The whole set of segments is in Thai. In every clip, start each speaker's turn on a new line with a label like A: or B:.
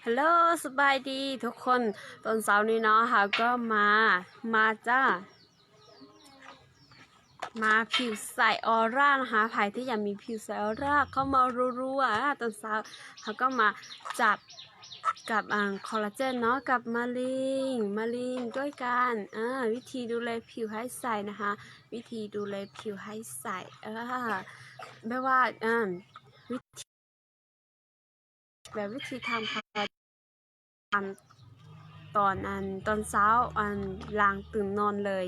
A: ฮัลโหลสบายดีทุกคนตอนเช้านี้เนาะค่ะก็มาจ้ามาผิวใสออร่านะคะใครที่อยากมีผิวใสออร่าเข้ามารัวๆตอนเช้าเขาก็มาจับกับคอลลาเจนเนาะกับมาลิงด้วยกันวิธีดูแลผิวให้ใสนะคะวิธีดูแลผิวให้ใสไม่ว่าวิธีวิธีทำตอนเช้าล้างตื่นนอนเลย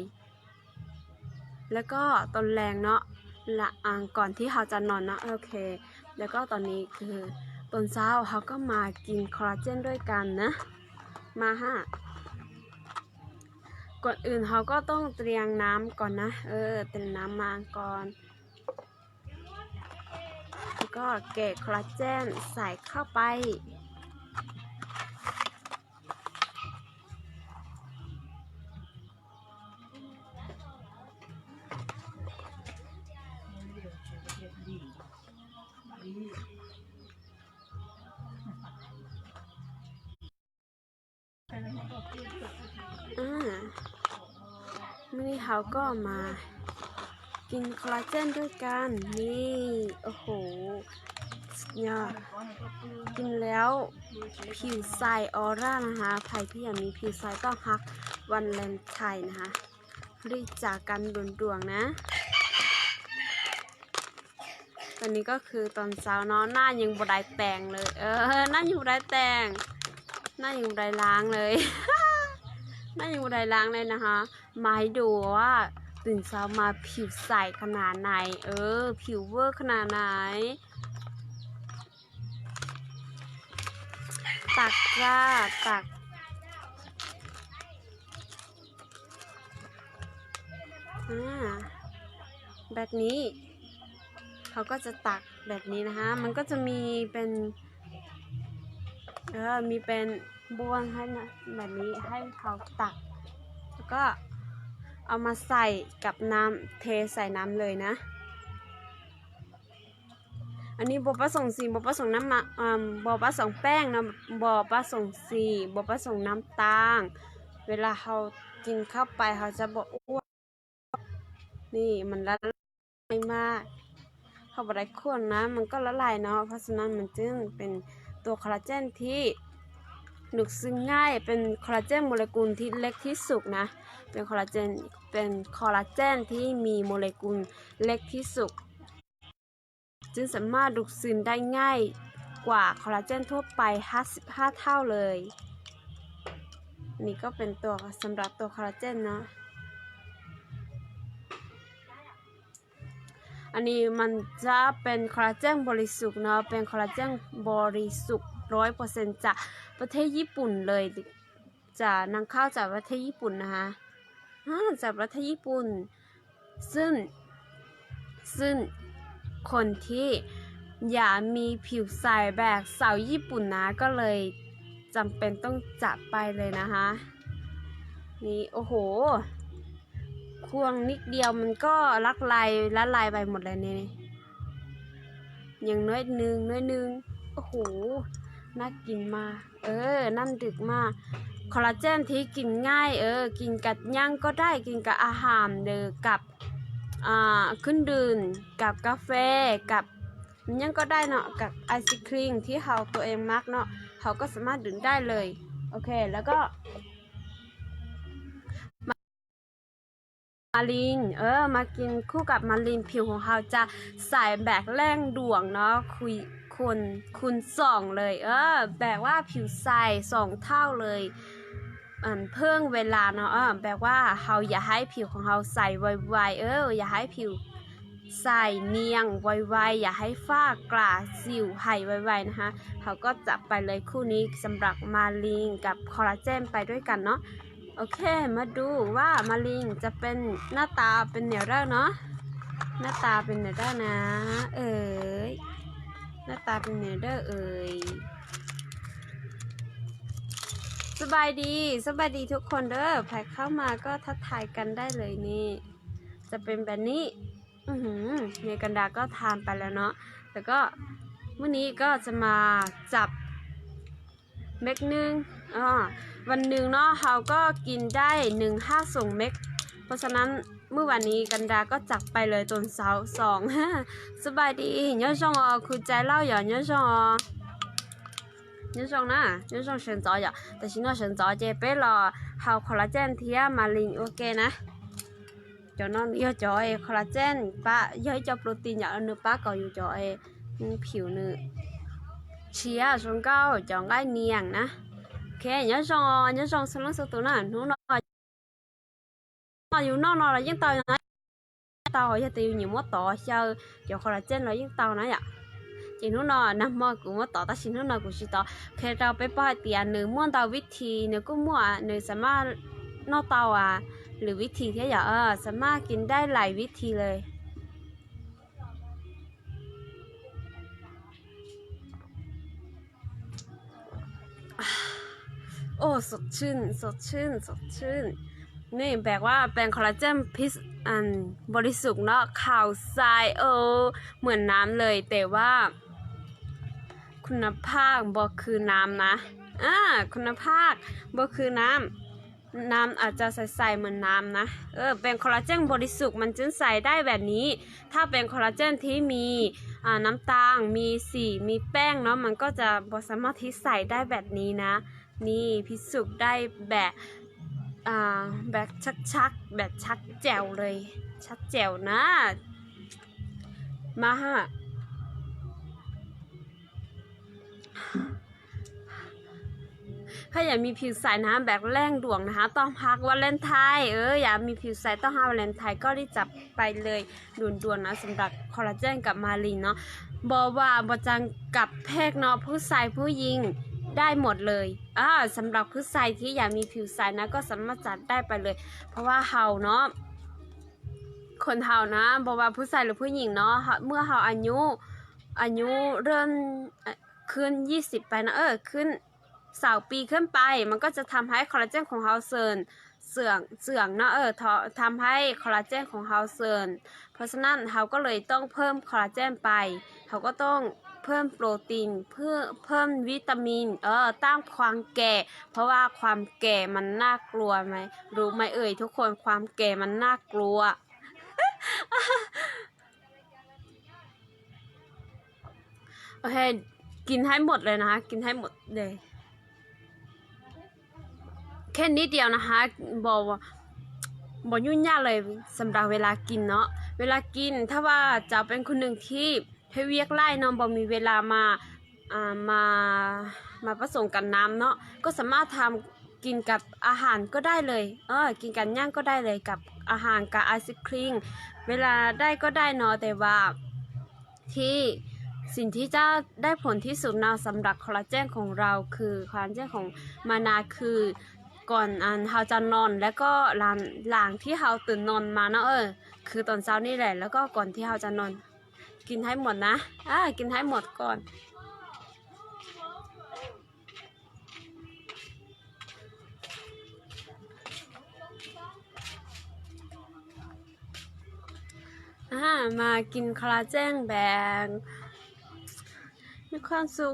A: แล้วก็ตอนแรงเนาะละก่อนที่เขาจะนอนเนาะโอเคแล้วก็ตอนนี้คือตอนเช้าเขาก็มากินคอลลาเจนด้วยกันนะมาก่อนอื่นเขาก็ต้องเตรียมน้ำก่อนนะเตรียมน้ำมาก่อนแล้วก็แกะคอลลาเจนใส่เข้าไปนี่เขาก็มากินคอลลาเจนด้วยกันนี่โอ้โหเนี่ยกินแล้วผิวใสออร่านะคะใครที่อยากมีผิวใสต้องฮักวันเลนไทน์นะคะรีบจากกันด่วนๆนะตอนนี้ก็คือตอนเช้าเนาะหน้ายังบ่ได้แต่งเลยหน้ายังบ่ได้แต่งหน้ายังบ่ได้ล้างเลย หน้ายังบ่ได้ล้างเลยนะคะมาให้ดูว่าตื่นเช้ามาผิวใสขนาดไหนผิวเวอร์ขนาดไหนตักจ้าตักแบบนี้เขาก็จะตักแบบนี้นะคะมันก็จะมีเป็นมีเป็นบ้วนให้นะแบบนี้ให้เขาตักแล้วก็เอามาใส่กับน้ำเทใส่น้ำเลยนะอันนี้บอผสมสีบอผสมน้ำบอผสมแป้งนะบอผสมสีบอผสมน้ำตาลเวลาเขากินเข้าไปเขาจะบอกอ้วนนี่มันละลายมากเขาบอกได้ข้นนะมันก็ละลายเนาะเพราะฉะนั้นมันจึงเป็นตัวคอลลาเจนที่ดูดซึมง่ายเป็นคอลลาเจนโมเลกุลที่เล็กที่สุดนะเป็นคอลลาเจนที่มีโมเลกุลเล็กที่สุดจึงสามารถดูดซึมได้ง่ายกว่าคอลลาเจนทั่วไป55เท่าเลยนี่ก็เป็นตัวสำหรับตัวคอลลาเจนนะอันนี้มันจะเป็นคอลลาเจนบริสุทธิ์เนาะเป็นคอลลาเจนบริสุทธิ์100%จากประเทศญี่ปุ่นเลยจะนำเข้าจากประเทศญี่ปุ่นนะคะจากประเทศญี่ปุ่นซึ่งคนที่อยากมีผิวใสแบบสาวญี่ปุ่นนะก็เลยจำเป็นต้องจัดไปเลยนะคะนี่โอ้โหควงนิดเดียวมันก็ละลายไปหมดเลยนี่อย่างน้อยนึงโอ้โหน่ากินมากนั่นดึกมากคอลลาเจนที่กินง่ายกินกับย่างก็ได้กินกับอาหารกับขึ้นดื่มกับกาแฟกับยังก็ได้เนาะกับไอศครีมที่เขาตัวเองมักเนาะเขาก็สามารถดื่มได้เลยโอเคแล้วก็มาลินมากินคู่กับมาลินผิวของเขาจะใสแบบแรงด่วงเนาะคูณ2เลยแบบว่าผิวใส2เท่าเลยเพิ่งเวลาเนาะแบบว่าเขาอย่าให้ผิวของเขาใสไวๆอย่าให้ผิวใสเนียงไวๆอย่าให้ฝ้ากระสิวหายไวๆนะคะเขาก็จับไปเลยคู่นี้สำหรับมาลินกับคอลลาเจนไปด้วยกันเนาะโอเคมาดูว่ามาลินจะเป็นหน้าตาเป็นแนวแรกเนาะหน้าตาเป็นแนวแรกนะหน้าตาเป็นแนวแรกสบายดีทุกคนเด้อใครเข้ามาก็ทักทายกันได้เลยนี่จะเป็นแบบนี้เมกันดาก็ทานไปแล้วเนาะแล้วก็วันนี้ก็จะมาจับ เม็ดหนึ่งวันหนึ่งเนาะเขาก็กินได้1-5 เม็ดเพราะฉะนั้นเมื่อวันนี้กันดาก็จักไปเลยตอนเช้า2 สบายดีเนื้อชงคุณใจเล่าอย่าเนื้อชงเนื้อชงเฉินจออย่าแต่ชิ้นว่าเฉินจอเจเป้รอเขาคอลลาเจนเทียมาลินโอเคนะcho nó yêu cho ai collagen ba yêu cho protein nhỏ nữa ba có yêu cho ai phiểu nữa chia xuống cao cho ngay niềng nè ok nhớ xong xong sau đó nè nó yêu nó là những tàu này tàu hỏi cho tiêu nhiều mất tỏ chơi cho collagen là những tàu này ạ chỉ nó nằm mơ cũng mất tỏ ta chỉ nó cũng chỉ tỏ khi tàu bé bao tiền nữa muốn tàu vít thì nữa cũng mua nữa sao mà nó tàuหรือวิธีที่สามารถกินได้หลายวิธีเลยโอ้สดชื่นนี่แปลว่าเป็นคอลลาเจนพิษบริสุทธิ์เนาะขาวใสเหมือนน้ำเลยแต่ว่าคุณภาพบ่คือน้ำนะคุณภาพบ่คือน้ำอาจจะใสๆเหมือนน้ำนะเป็นคอลลาเจนบริสุทธิ์มันจึงใส่ได้แบบนี้ถ้าเป็นคอลลาเจนที่มีน้ำตาลมีสีมีแป้งเนาะมันก็จะบ่สามารถที่ใส่ได้แบบนี้นะนี่พิสูจน์ได้แบบชักแบบชักแจ๋วเลยชักแจ๋วนะมาฮะถ้าอยากมีผิวใสนะแบบแรงด่วงนะคะต้องพักวาเลนไทน์อยากมีผิวใสต้องหาวาเลนไทน์ก็รีบจับไปเลยด่วนๆนะสำหรับคอลลาเจนกับมาลีนเนาะบจังกับเพศเนาะผู้ชายผู้หญิงได้หมดเลยสำหรับผู้ชายที่อยากมีผิวใสนะก็สามารถจัดได้ไปเลยเพราะว่าเฮาเนาะคนเฮานะบอกว่าผู้ชายหรือผู้หญิงเนาะเมื่อเฮาอายุเริ่มขึ้น20ไปนะขึ้น20 ปีขึ้นไปมันก็จะทำให้คอลลาเจนของเฮาเสื่องเนาะทำให้คอลลาเจนของเฮาเสื่อมเพราะฉะนั้นเฮาก็เลยต้องเพิ่มคอลลาเจนไปเฮาก็ต้องเพิ่มโปรตีนเพื่อเพิ่มวิตามินต้านความแก่เพราะว่าความแก่มันน่ากลัวไหมรู้ไหมทุกคนความแก่มันน่ากลัว โอเคกินให้หมดเลยนะคะกินให้หมดเลยแค่นิดเดียวนะคะบอกยุ่งยากเลยสำหรับเวลากินเนาะเวลากินถ้าว่าจะเป็นคนหนึ่งที่ให้เวียกไล่เนาะมีเวลามาผสมกับน้ำเนาะก็สามารถทำกินกับอาหารก็ได้เลยกินกันย่างก็ได้เลยกับอาหารกับไอศครีมเวลาได้ก็ได้เนาะแต่ว่าที่สิ่งที่จะได้ผลที่สุดนะสำหรับคอลลาเจนของเราคือคอลลาเจนของมานาคือก่อนเราจะนอนแล้วก็หลังที่เราตื่นนอนมาเนาะคือตอนเช้านี่แหละแล้วก็ก่อนที่เราจะนอนกินให้หมดนะกินให้หมดก่อนมากินคอลลาเจนแบบมีความสุข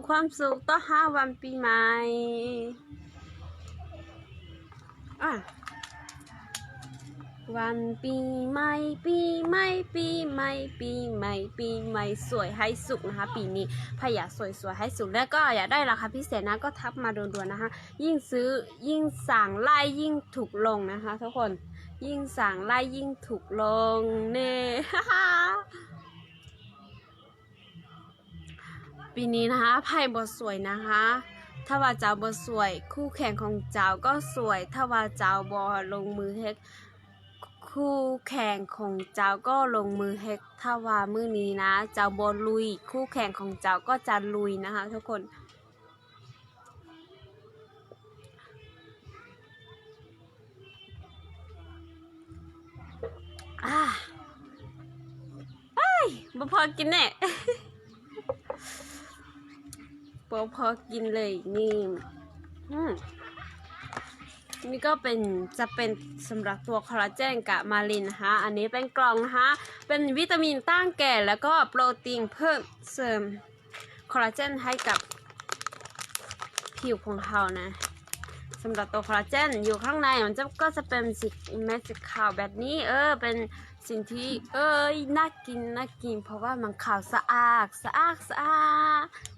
A: ต้อง5 วันปีใหม่วันปีใหม่สวยให้สุขนะคะปีนี้ถ้าอยากสวยให้สุขแล้วก็อยากได้ราคาพิเศษนะก็ทักมาด่วนๆนะคะยิ่งซื้อยิ่งสั่งไล่ยิ่งถูกลงนะคะทุกคนยิ่งสั่งไล่ยิ่งถูกลงเน่ ปีนี้นะคะไพ่บทสวยนะคะถ้าว่าเจ้าบทสวยคู่แข่งของเจ้าก็สวยถ้าว่าเจ้าบอลงมือเฮ็ดคู่แข่งของเจ้าก็ลงมือเฮ็ดถ้าว่ามื้อนี้นะเจ้าบอลุยคู่แข่งของเจ้าก็จะลุยนะคะทุกคนบ่พอกินแน่ พอกินเลยนี่นี่ก็จะเป็นสำหรับตัวคอลลาเจนกับมาลินนะคะอันนี้เป็นกล่องนะคะเป็นวิตามินต้านแก่แล้วก็โปรตีนเพิ่มเสริมคอลลาเจนให้กับผ ผิวของเรานะสำหรับตัวคอลลาเจนอยู่ข้างในมันก็จะเป็นสีเม็ดสีขาวแบบนี้เป็นสิ่งที่น่ากินเพราะว่ามันขาวสะอาด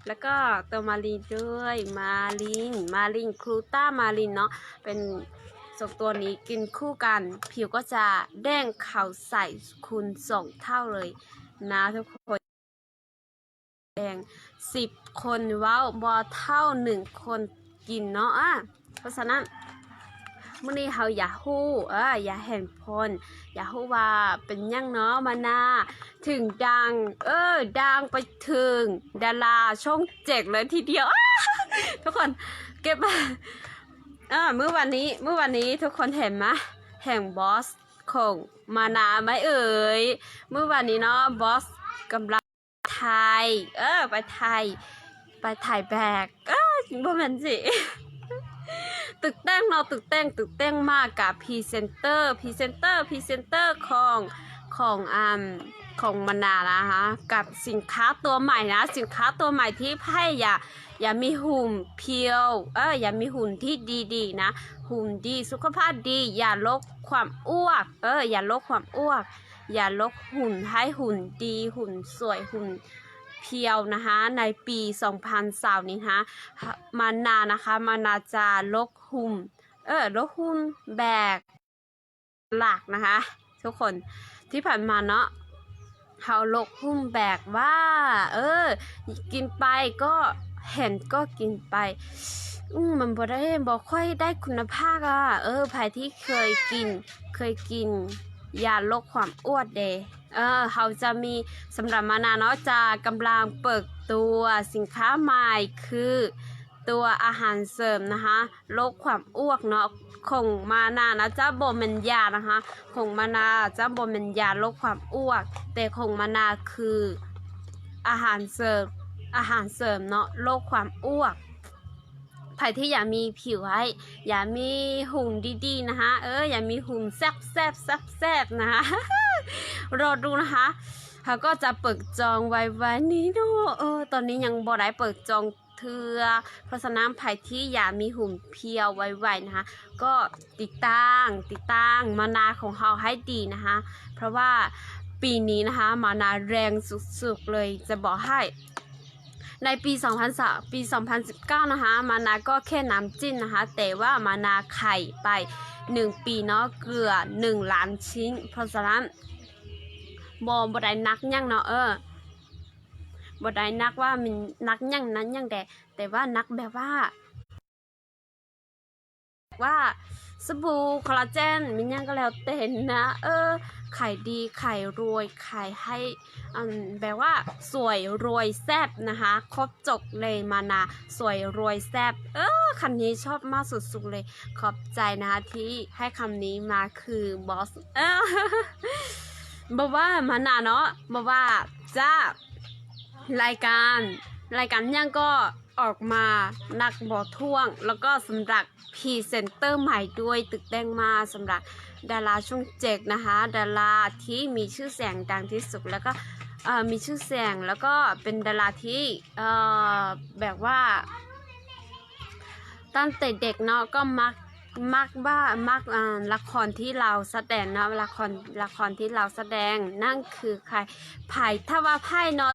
A: แล้วก็ตัวมารีนด้วยมารีนครูต้ามารีนเนาะเป็นสองตัวนี้กินคู่กันผิวก็จะแดงขาวใสคูณ2 เท่าเลยนะทุกคนแดง10 คนว้าวบอเท่า1 คนกินเนาะเพราะฉะนั้นมื่อนี้เขาอยากฮู้อยากเห็นผลอยากฮู้ว่าเป็นยังเนาะมานาถึงดังไปถึงดาราช่อง7เลยทีเดียวทุกคนเก็บเมื่อวันนี้ทุกคนเห็นไหมแห่งบอสของมานาไหมเมื่อวันนี้เนาะบอสกำลังไทยไปถ่ายแบกบ่แม่นสิตึกแต้งเนาะตึกแต้งมากกับพรีเซนเตอร์ของมานานะคะกับสินค้าตัวใหม่นะสินค้าตัวใหม่ที่ให้อย่ามีหุ่นเพียวอย่ามีหุ่นที่ดีๆนะหุ่นดีสุขภาพดีอย่าลดความอ้วกอย่าลดความอ้วกอย่าลดหุ่นให้หุ่นดีหุ่นสวยหุ่นเพียวนะคะในปี2020นี้นะคะมานาจะลดหุ่นแบกหลักนะคะทุกคนที่ผ่านมาเนาะเขาลดหุ่นแบกว่ากินไปก็เห็นก็กินไปมันบ่ค่อยได้คุณภาพใครที่เคยกินยาลดความอ้วนเขาจะมีสำหรับมานาเนาะจะกำลังเปิดตัวสินค้าใหม่คือตัวอาหารเสริมนะคะลดความอ้วนเนาะของมานานะจะบ่แม่นยานะคะของมานาจะบ่แม่นยาลดความอ้วนแต่ของมานาคืออาหารเสริมเนาะลดความอ้วนใครที่อยากมีผิวให้อยากมีหุ่นดีๆนะคะอยากมีหุ่นแซ่บนะคะ รอดูนะคะเขาก็จะเปิดจองไว้นี้เนาะตอนนี้ยังบ่ได้เปิดจองเทือเพราะฉะนั้นใครที่อยากมีหุ่นเพียวไวๆนะคะก็ติดตั้งมานาของเขาให้ดีนะคะเพราะว่าปีนี้นะคะมานาแรงสุดๆเลยจะบอกให้ในปี2019นะคะมานาก็แค่น้ำจิ้นนะคะแต่ว่ามานาไข่ไป1 ปีเนาะเกลือ1 ล้านชิ้นเพราะฉะนั้นบ่ได้นักยังเนาะบ่ได้นักว่ามันนักยังนั้นยังแต่ว่านักแบบว่าสบู่คอลลาเจนมันยังก็แล้วแต่นะขายดีขายรวยขายให้แบบว่าสวยรวยแซ่บนะคะครบจบเลยมานาสวยรวยแซ่บคำนี้ชอบมากสุดๆเลยขอบใจนะคะที่ให้คำนี้มาคือบอสบอกว่ามานาเนาะบอกว่าจ้ารายการยังก็ออกมานักบอท่วงแล้วก็สำหรับพรีเซนเตอร์ใหม่ด้วยตึกแดงมาสำหรับดาราช่อง7นะคะดาราที่มีชื่อเสียงดังที่สุดแล้วก็มีชื่อเสียงแล้วก็เป็นดาราที่แบบว่าตั้งแต่เด็กเนาะก็มักละครที่เราแสดงนะละครที่เราแสดงนั่นคือใครไผ่ถ้าว่าไพ่เนาะ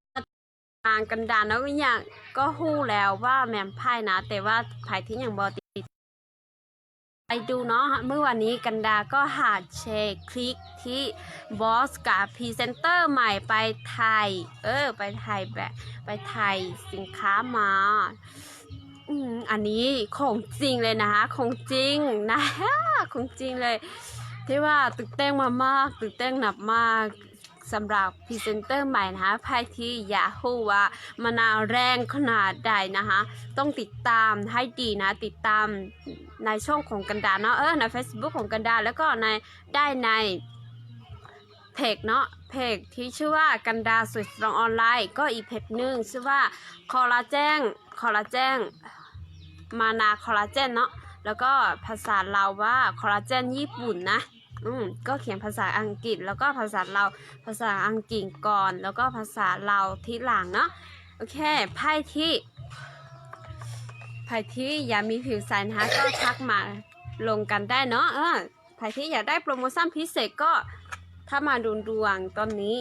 A: ทางกันดารแล้วอย่างก็ฮู้แล้วว่าแม่มไพ่นะแต่ว่าไผ่ที่อย่างบอติดไปดูเนาะเมื่อวันนี้กันดาก็หาแชร์คลิกที่บอสกับพรีเซนเตอร์ใหม่ไปไทยไปไทยสินค้ามาอันนี้ของจริงเลยนะคะของจริงนะของจริงเลยที่ว่าตึกเต้งมามากตึกเต้งหนักมากสำหรับพรีเซนเตอร์ใหม่นะคะไพ่ที่อยากรู้ว่ามะนาวแรงขนาดใดนะคะต้องติดตามให้ดีนะติดตามในช่องของกันดาเนาะใน Facebook ของกันดาแล้วก็ได้ในเพจเนาะเพจที่ชื่อว่ากันดาสวยสตรองออนไลน์ก็อีกเพจหนึ่งชื่อว่าคอลลาเจนมานาคอลลาเจนเนาะแล้วก็ภาษาเราว่าคอลลาเจนญี่ปุ่นนะก็เขียนภาษาอังกฤษแล้วก็ภาษาเราภาษาอังกฤษก่อนแล้วก็ภาษาเราที่หลังเนาะโอเคไพ่ที่ ใครที่อยากมีผิวใสนะคะก็ทักมาลงกันได้เนาะใครที่อยากได้โปรโมชั่นพิเศษก็ถ้ามาดูดวงตอนนี้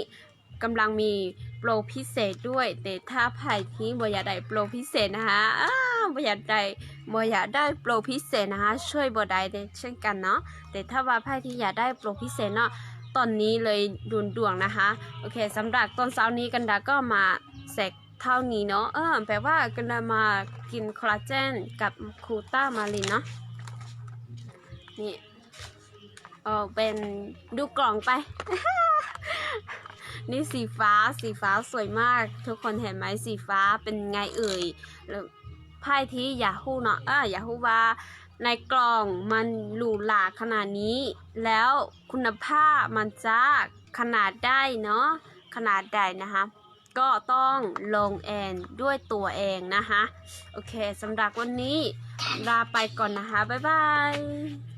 A: กำลังมีโปรพิเศษด้วยแต่ถ้าใครที่บ่อยากได้โปรพิเศษนะคะบ่อยากได้โปรพิเศษนะคะช่วยบ่ได้เช่นกันเนาะแต่ถ้าว่าใครที่อยากได้โปรพิเศษเนาะตอนนี้เลยดูดวงนะคะโอเคสำหรับตอนเช้านี้กันดาก็มาแสกเท่านี้เนาะแปลว่ากันดามากินคอลลาเจนกับคูต้ามาลินเนาะนี่เป็นดูกล่องไป นี่สีฟ้าสวยมากทุกคนเห็นไหมสีฟ้าเป็นไงเอ่ยแล้วไพ่ที่อยากฮู้เนาะอยากฮู้ว่าในกล่องมันหรูหราขนาดนี้แล้วคุณภาพมันจะขนาดได้เนาะขนาดใดนะคะก็ต้องลงเองด้วยตัวเองนะคะโอเคสำหรับวันนี้ลาไปก่อนนะคะบ๊ายบาย